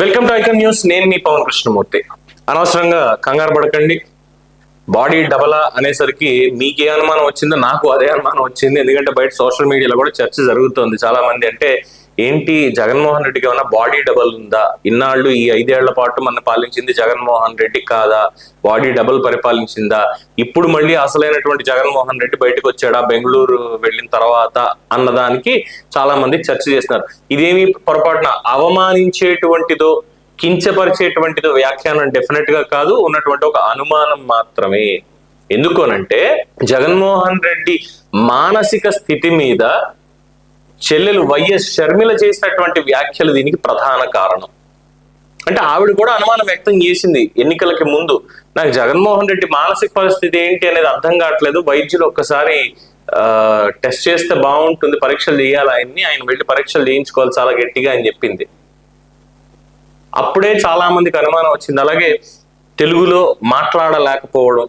Welcome to icon news. నేను మీ పవన్ కృష్ణమూర్తి. అనవసరంగా కంగారు పడకండి. బాడీ డబలా అనేసరికి మీకే అనుమానం వచ్చిందో నాకు అదే అనుమానం వచ్చింది. ఎందుకంటే బయట సోషల్ మీడియాలో కూడా చర్చ జరుగుతోంది. చాలా మంది అంటే ఏంటి జగన్మోహన్ రెడ్డికి ఏమైనా బాడీ డబల్ ఉందా, ఇన్నాళ్ళు ఈ 5 ఏళ్ల పాటు మన పాలించింది జగన్మోహన్ రెడ్డి కాదా, బాడీ డబల్ పరిపాలించిందా, ఇప్పుడు మళ్ళీ అసలైనటువంటి జగన్మోహన్ రెడ్డి బయటకు వచ్చాడా బెంగళూరు వెళ్ళిన తర్వాత అన్నదానికి చాలా మంది చర్చ చేస్తున్నారు. ఇదేమి పొరపాటున అవమానించేటువంటిదో కించపరిచేటువంటిదో వ్యాఖ్యానం డెఫినెట్ గా కాదు, ఉన్నటువంటి ఒక అనుమానం మాత్రమే. ఎందుకోనంటే జగన్మోహన్ రెడ్డి మానసిక స్థితి మీద చెల్లెలు వైఎస్ షర్మిల చేసినటువంటి వ్యాఖ్యలు దీనికి ప్రధాన కారణం. అంటే ఆవిడ కూడా అనుమానం వ్యక్తం చేసింది ఎన్నికలకి ముందు, నాకు జగన్మోహన్ రెడ్డి మానసిక పరిస్థితి ఏంటి అనేది అర్థం కావట్లేదు, వైద్యులు ఒక్కసారి టెస్ట్ చేస్తే బాగుంటుంది, పరీక్షలు చేయాలి ఆయన వెళ్ళి పరీక్షలు చేయించుకోవాలి చాలా గట్టిగా అని చెప్పింది. అప్పుడే చాలా మందికి అనుమానం వచ్చింది. అలాగే తెలుగులో మాట్లాడలేకపోవడం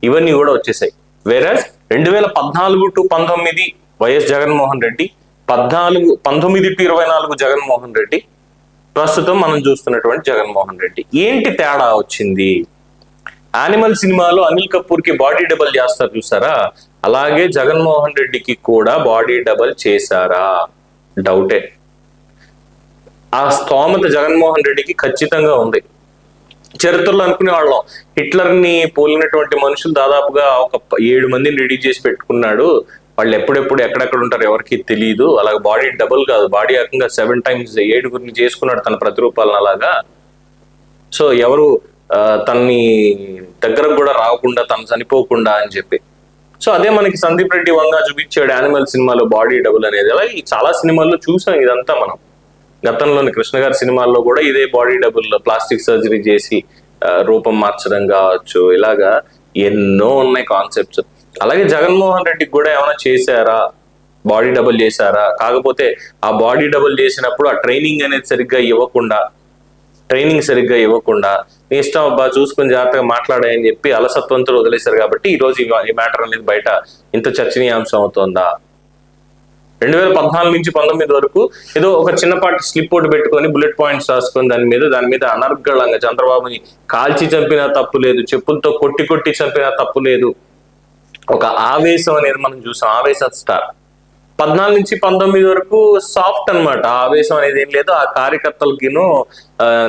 ఇవన్నీ కూడా వచ్చేసాయి. వేరే 2014 to 19 YS Jaganmohan Reddy, 19 to 24 Jaganmohan Reddy, ప్రస్తుతం మనం చూస్తున్నటువంటి జగన్మోహన్ రెడ్డి. ఏంటి తేడా వచ్చింది? యానిమల్ సినిమాలో అనిల్ కపూర్ కి బాడీ డబల్ చేస్తారు చూసారా, అలాగే జగన్మోహన్ రెడ్డికి కూడా బాడీ డబల్ చేశారా? డౌటే. ఆ స్తోమత జగన్మోహన్ రెడ్డికి ఖచ్చితంగా ఉంది. చరిత్రలో అనుకునే వాళ్ళం హిట్లర్ ని పోలినటువంటి మనుషులు దాదాపుగా ఒక 7 మందిని రెడీ చేసి పెట్టుకున్నాడు, వాళ్ళు ఎప్పుడెప్పుడు ఎక్కడెక్కడ ఉంటారు ఎవరికి తెలియదు, అలాగే బాడీ డబుల్ కాదు, బాడీ ఏకంగా 7 times 7 చేసుకున్నాడు తన ప్రతిరూపాలను అలాగా. సో ఎవరు తనని దగ్గరకు కూడా రాకుండా, తను చనిపోకుండా అని చెప్పి. సో అదే మనకి సందీప్ రెడ్డి వంగా చూపించాడు యానిమల్ సినిమాలో బాడీ డబుల్ అనేది. అలాగే చాలా సినిమాల్లో చూసాం ఇదంతా మనం. గతంలోని కృష్ణ గారి సినిమాల్లో కూడా ఇదే బాడీ డబుల్, ప్లాస్టిక్ సర్జరీ చేసి రూపం మార్చడం కావచ్చు, ఇలాగా ఎన్నో ఉన్నాయి కాన్సెప్ట్స్. అలాగే జగన్మోహన్ రెడ్డికి కూడా ఏమైనా చేశారా, బాడీ డబుల్ చేశారా? కాకపోతే ఆ బాడీ డబుల్ చేసినప్పుడు ఆ ట్రైనింగ్ అనేది సరిగ్గా ఇవ్వకుండా నీ ఇష్టం అబ్బా చూసుకుని జాగ్రత్తగా మాట్లాడాయని చెప్పి అలసత్వంతో వదిలేశారు. కాబట్టి ఈ రోజు ఈ మ్యాటర్ అనేది బయట ఇంత చర్చనీయాంశం అవుతోందా? 2014 నుంచి 19 వరకు ఏదో ఒక చిన్నపాటి స్లిప్ అవుట్ పెట్టుకొని బుల్లెట్ పాయింట్స్ రాసుకొని దాని మీద అనర్గళంగా చంద్రబాబుని కాల్చి చంపినా తప్పు లేదు, చెప్పులతో కొట్టి చంపినా తప్పు లేదు, ఒక ఆవేశం అనేది మనం చూసాం. ఆవేశ స్టార్. 14 నుంచి 19 వరకు సాఫ్ట్ అనమాట. ఆవేశం అనేది ఏం లేదు. ఆ కార్యకర్తలకిను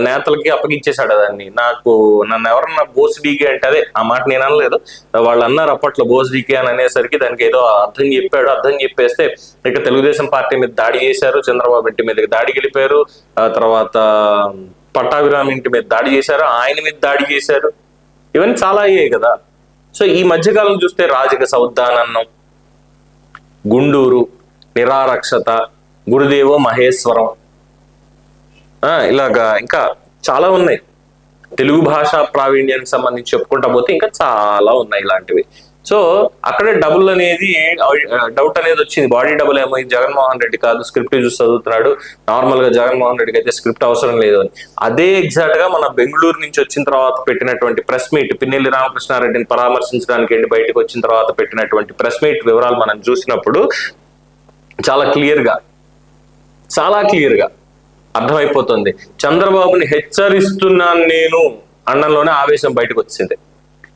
నేతలకి అప్పగించేశాడు దాన్ని. నన్ను ఎవరన్నా బోస్ డీకే అంటే, అదే ఆ మాట నేను అనలేదు, వాళ్ళు అన్నారు అప్పట్లో బోస్ డీకే అని అనేసరికి దానికి ఏదో అర్థం చెప్పాడు. అర్థం చెప్పేస్తే ఇక తెలుగుదేశం పార్టీ మీద దాడి చేశారు, చంద్రబాబు ఇంటి మీదకి దాడికి వెళ్ళిపోయారు, తర్వాత పట్టాభిరామ్ ఇంటి మీద దాడి చేశారు, ఆయన మీద దాడి చేశారు, ఇవన్నీ చాలా అయ్యాయి కదా. సో ఈ మధ్యకాలం చూస్తే రాజకీయ సౌద్దానన్నం, గుండూరు, నిరారక్షత, గురుదేవో మహేశ్వరం, ఇలాగా ఇంకా చాలా ఉన్నాయి. తెలుగు భాషా ప్రావీణ్యానికి సంబంధించి చెప్పుకుంటా పోతే ఇంకా చాలా ఉన్నాయి ఇలాంటివి. సో అక్కడే డబుల్ అనేది డౌట్ అనేది వచ్చింది. బాడీ డబుల్ ఏమో జగన్మోహన్ రెడ్డి కాదు, స్క్రిప్ట్ చూసి చదువుతున్నాడు, నార్మల్ గా జగన్మోహన్ రెడ్డికి అయితే స్క్రిప్ట్ అవసరం లేదు అని. అదే ఎగ్జాక్ట్ గా మన బెంగళూరు నుంచి వచ్చిన తర్వాత పెట్టినటువంటి ప్రెస్ మీట్, పిన్నెల్లి రామకృష్ణారెడ్డిని పరామర్శించడానికి వెళ్ళి బయటకు వచ్చిన తర్వాత పెట్టినటువంటి ప్రెస్ మీట్ వివరాలు మనం చూసినప్పుడు చాలా క్లియర్ గా అర్థమైపోతుంది. చంద్రబాబుని హెచ్చరిస్తున్నాను నేను అన్నంలోనే ఆవేశం బయటకు వచ్చింది.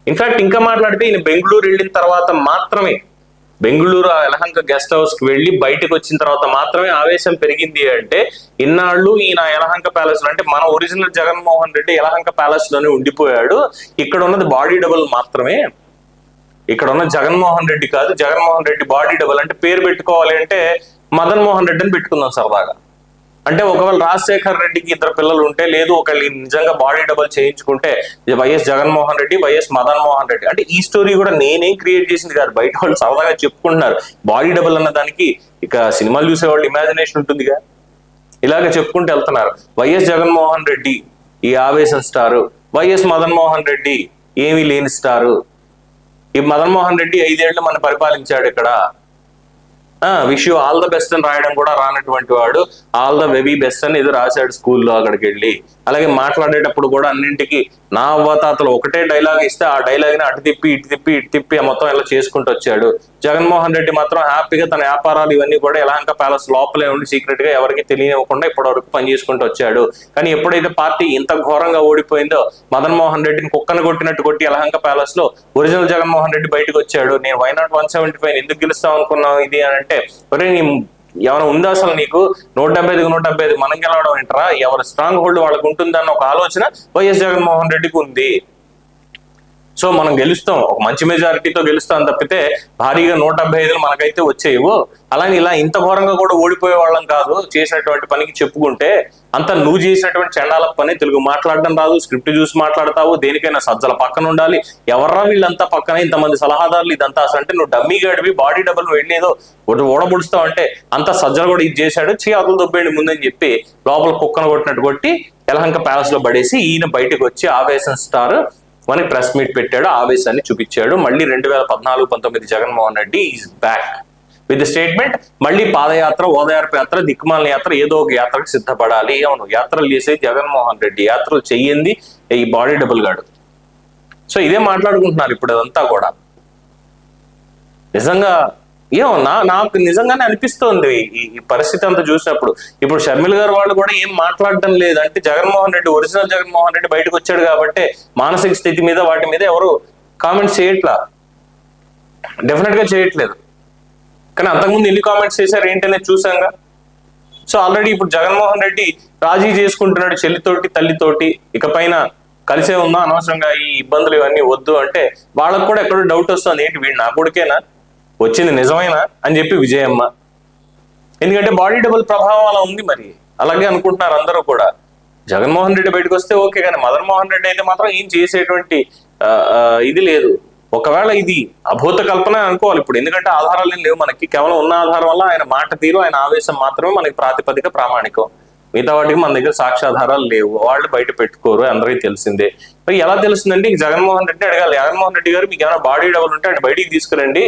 ఇన్ఫాక్ట్ ఇంకా మాట్లాడితే ఈయన బెంగళూరు వెళ్ళిన తర్వాత మాత్రమే, బెంగళూరు యలహంక గెస్ట్ హౌస్ కి వెళ్ళి బయటకు వచ్చిన తర్వాత మాత్రమే ఆవేశం పెరిగింది. అంటే ఇన్నాళ్ళు ఈయన యలహంక ప్యాలెస్ లో, అంటే మన ఒరిజినల్ జగన్మోహన్ రెడ్డి యలహంక ప్యాలెస్ లోనే ఉండిపోయాడు, ఇక్కడ ఉన్నది బాడీ డబుల్ మాత్రమే, ఇక్కడ ఉన్న జగన్మోహన్ రెడ్డి కాదు, జగన్మోహన్ రెడ్డి బాడీ డబుల్. అంటే పేరు పెట్టుకోవాలి అంటే మదన్ మోహన్ రెడ్డి అని పెట్టుకుందాం సరదాగా. అంటే ఒకవేళ రాజశేఖర్ రెడ్డికి 2 పిల్లలు ఉంటే, లేదు ఒకళ్ళు నిజంగా బాడీ డబుల్ చేయించుకుంటే వైఎస్ జగన్మోహన్ రెడ్డి, వైఎస్ మదన్ మోహన్ రెడ్డి. అంటే ఈ స్టోరీ కూడా నేనేం క్రియేట్ చేసింది కాదు, బయట వాళ్ళు సరదాగా చెప్పుకుంటున్నారు. బాడీ డబుల్ అన్న దానికి ఇక సినిమాలు చూసేవాళ్ళు ఇమాజినేషన్ ఉంటుందిగా, ఇలాగ చెప్పుకుంటూ వెళ్తున్నారు. వైఎస్ జగన్మోహన్ రెడ్డి ఈ ఆవేశం స్టారు, వైఎస్ మదన్ మోహన్ రెడ్డి ఏమీ లేని స్టారు. ఈ మదన్ మోహన్ రెడ్డి 5 ఏళ్ళు మనం పరిపాలించాడు ఇక్కడ, wish you all the best అని రాయడం కూడా రానటువంటి వాడు ఆల్ ద వెరీ బెస్ట్ అని ఏదో రాశాడు స్కూల్లో అక్కడికి వెళ్ళి. అలాగే మాట్లాడేటప్పుడు కూడా అన్నింటికి నా అవ్వతాతలు ఒకటే డైలాగ్ ఇస్తే ఆ డైలాగ్ ని అటు తిప్పి ఇటు తిప్పి ఇటు తిప్పి మొత్తం ఇలా చేసుకుంటూ వచ్చాడు. జగన్మోహన్ రెడ్డి మాత్రం హ్యాపీగా తన వ్యాపారాలు ఇవన్నీ కూడా యలహంక ప్యాలెస్ లోపలే ఉండి సీక్రెట్ గా ఎవరికి తెలియనివ్వకుండా ఇప్పటి వరకు పనిచేసుకుంటూ వచ్చాడు. కానీ ఎప్పుడైతే పార్టీ ఇంత ఘోరంగా ఓడిపోయిందో మదన్ మోహన్ రెడ్డిని కుక్కను కొట్టినట్టు కొట్టి యలహంక ప్యాలెస్ లో ఒరిజినల్ జగన్మోహన్ రెడ్డి బయటకు వచ్చాడు. నేను వై నాట్ 175 ఎందుకు గెలుస్తాం అనుకున్నాం ఇది అని అంటే, ఒరే నీ ఏమైనా ఉందా అసలు నీకు 175 మనం గెలవడం ఏంటరా, ఎవరి స్ట్రాంగ్ హోల్డ్ వాళ్ళకు ఉంటుందన్న ఒక ఆలోచన వైఎస్ జగన్మోహన్ రెడ్డికి ఉంది. సో మనం గెలుస్తాం, ఒక మంచి మెజారిటీతో గెలుస్తాం తప్పితే భారీగా 175 మనకైతే వచ్చేయవు. అలాగే ఇలా ఇంత ఘోరంగా కూడా ఓడిపోయే వాళ్ళం కాదు. చేసినటువంటి పనికి చెప్పుకుంటే అంత నువ్వు చేసినటువంటి చండాల పని, తెలుగు మాట్లాడడం రాదు, స్క్రిప్ట్ చూసి మాట్లాడతావు, దేనికైనా సజ్జల పక్కన ఉండాలి, ఎవర్రా వీళ్ళంతా పక్కన ఇంతమంది సలహాదారులు ఇదంతా అసలు అంటే నువ్వు డమ్మీ గడివి బాడీ డబుల్ వెళ్ళేదో ఓడబుడుస్తావు అంటే అంత సజ్జలు కూడా ఇది చేశాడు, అతులు దొబ్బేయండి ముందని చెప్పి లోపల కుక్కను కొట్టినట్టు కొట్టి యలహంక ప్యాలెస్ లో పడేసి ఈయన బయటకు వచ్చి ఆవేశం స్టార్ మనకి ప్రెస్ మీట్ పెట్టాడు, ఆవేశాన్ని చూపించాడు. మళ్ళీ 2014-19 Jaganmohan Reddy is back with statement. మళ్ళీ పాదయాత్ర, ఓదార్పు యాత్ర, దిక్కుమాల యాత్ర, ఏదో ఒక యాత్రకు సిద్ధపడాలి. అవును, యాత్రలు చేసే జగన్మోహన్ రెడ్డి, యాత్రలు చెయ్యింది ఈ బాడీ డబుల్ గాడు. సో ఇదే మాట్లాడుకుంటున్నారు ఇప్పుడు అదంతా కూడా. నిజంగా నాకు నిజంగానే అనిపిస్తోంది ఈ పరిస్థితి అంతా చూసినప్పుడు. ఇప్పుడు షర్మిల గారు వాళ్ళు కూడా ఏం మాట్లాడడం లేదు. అంటే జగన్మోహన్ రెడ్డి, ఒరిజినల్ జగన్మోహన్ రెడ్డి బయటకు వచ్చాడు కాబట్టి మానసిక స్థితి మీద వాటి మీద ఎవరు కామెంట్స్ చేయట్లా, డెఫినెట్ గా చేయట్లేదు. కానీ అంతకుముందు ఎన్ని కామెంట్స్ చేశారు ఏంటనేది చూసాంగా. సో ఆల్రెడీ ఇప్పుడు జగన్మోహన్ రెడ్డి రాజీ చేసుకుంటున్నాడు చెల్లితోటి, తల్లితోటి, ఇకపైన కలిసే ఉందా, అనవసరంగా ఈ ఇబ్బందులు ఇవన్నీ వద్దు అంటే వాళ్ళకు కూడా ఎక్కడో డౌట్ వస్తుంది, ఏంటి వీడు నా కొడుకేనా, వచ్చింది నిజమేనా అని చెప్పి విజయమ్మ. ఎందుకంటే బాడీ డబుల్ ప్రభావం అలా ఉంది. మరి అలాగే అనుకుంటున్నారు అందరూ కూడా. జగన్మోహన్ రెడ్డి బయటకు వస్తే ఓకే, కానీ మదన్ మోహన్ రెడ్డి అయితే మాత్రం ఏం చేసేటువంటి ఇది లేదు. ఒకవేళ ఇది అభూత కల్పన అనుకోవాలి ఇప్పుడు, ఎందుకంటే ఆధారాలు ఏం లేవు మనకి. కేవలం ఉన్న ఆధారం వల్ల ఆయన మాట తీరు, ఆయన ఆవేశం మాత్రమే మనకి ప్రాతిపదిక, ప్రామాణికం. మిగతా వాటికి మన దగ్గర సాక్ష్యాధారాలు లేవు, వాళ్ళు బయట పెట్టుకోరు, అందరికీ తెలిసిందే. మరి ఎలా తెలుస్తుందండి? జగన్మోహన్ రెడ్డి అడగాలి, జగన్మోహన్ రెడ్డి గారు మీకు ఏమైనా బాడీ డబుల్ ఉంటే ఆయన బయటికి తీసుకురండి,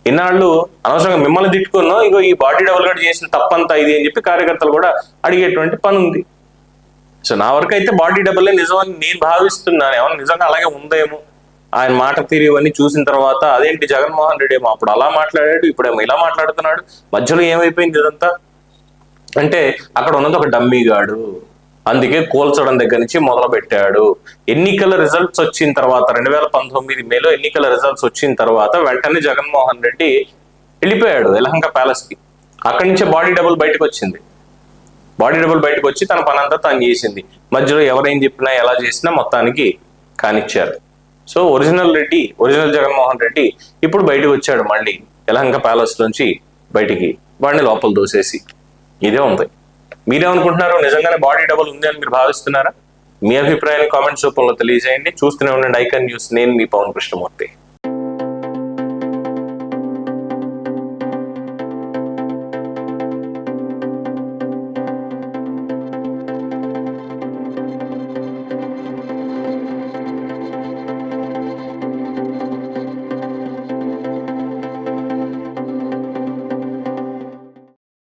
ఇన్నాళ్ళు అనవసరంగా మిమ్మల్ని తిట్టుకున్నాం, ఇగో ఈ బాడీ డబుల్ గడ్ చేసిన తప్పంతా ఇది అని చెప్పి కార్యకర్తలు కూడా అడిగేటువంటి పని ఉంది. సో నా వరకు అయితే బాడీ డబుల్ నిజమని నేను భావిస్తున్నాను. ఏమన్నా నిజంగా అలాగే ఉందేమో, ఆయన మాట తీరు ఇవన్నీ చూసిన తర్వాత అదేంటి జగన్మోహన్ రెడ్డి ఏమో అప్పుడు అలా మాట్లాడాడు, ఇప్పుడేమో ఇలా మాట్లాడుతున్నాడు, మధ్యలో ఏమైపోయింది ఇదంతా అంటే అక్కడ ఉన్నది ఒక డమ్మీ గాడు, అందుకే కోల్చడం దగ్గర నుంచి మొదలు పెట్టాడు. ఎన్నికల రిజల్ట్స్ వచ్చిన తర్వాత 2019 మేలో ఎన్నికల రిజల్ట్స్ వచ్చిన తర్వాత వెంటనే జగన్మోహన్ రెడ్డి వెళ్ళిపోయాడు యలహంక ప్యాలెస్ కి. అక్కడి నుంచే బాడీ డబుల్ బయటకు వచ్చింది. బాడీ డబుల్ బయటకు వచ్చి తన పనంతా తను చేసింది. మధ్యలో ఎవరేం చెప్పినా ఎలా చేసినా మొత్తానికి కానిచ్చారు. సో ఒరిజినల్ జగన్మోహన్ రెడ్డి ఇప్పుడు బయటకు వచ్చాడు మళ్ళీ యలహంక ప్యాలెస్ నుంచి బయటికి, వాడిని లోపల దోసేసి. ఇదే ఉంది. మీరేమనుకుంటున్నారు? నిజంగానే బాడీ డబుల్ ఉంది అని మీరు భావిస్తున్నారా? మీ అభిప్రాయాన్ని కామెంట్స్ రూపంలో తెలియజేయండి. చూస్తూనే ఉండండి ఐకాన్ న్యూస్. నేను మీ పవన్ కృష్ణమూర్తి.